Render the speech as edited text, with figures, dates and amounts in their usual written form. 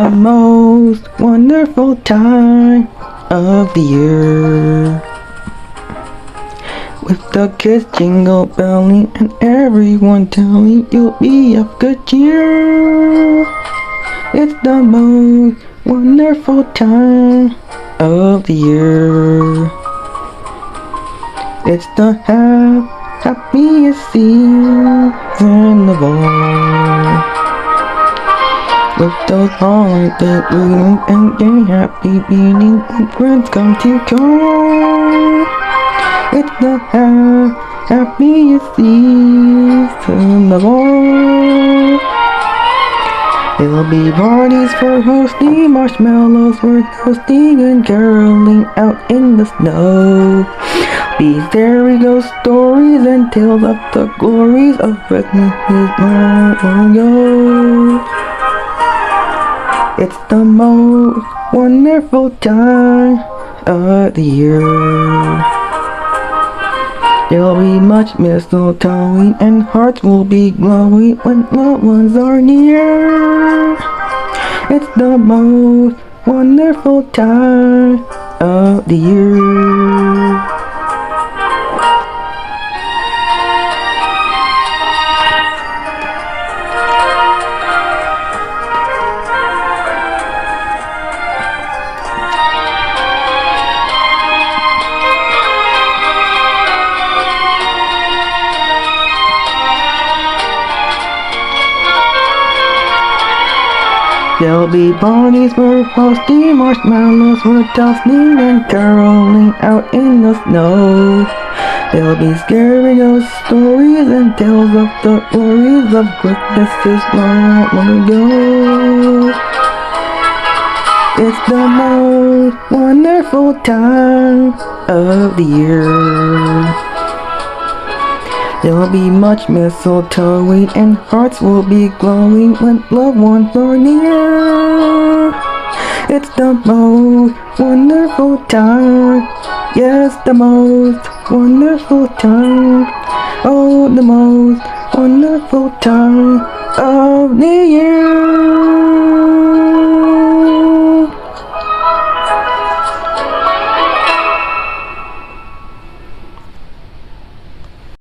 the most wonderful time of the year. With the kids jingle belling and everyone telling you'll be a good cheer. It's the most wonderful time of the year. It's the happiest season of all. With those holiday greetings and gay happy beating when friends come to call. It's the happiest season of all. There'll be parties for hosting, marshmallows for toasting, and caroling out in the snow. Be fairy ghost stories and tales of the glories of Christmas long ago. It's the most wonderful time of the year. There'll be much mistletoeing and hearts will be glowing when loved ones are near. It's the most wonderful time of the year. There'll be parties for hosting, marshmallows for toasting, and caroling out in the snow. There'll be scary ghost stories and tales of the glories of Christmases long ago. It's the most wonderful time of the year. There'll be much mistletoeing and hearts will be glowing when loved ones are near. It's the most wonderful time, yes, the most wonderful time, oh, the most wonderful time of the year.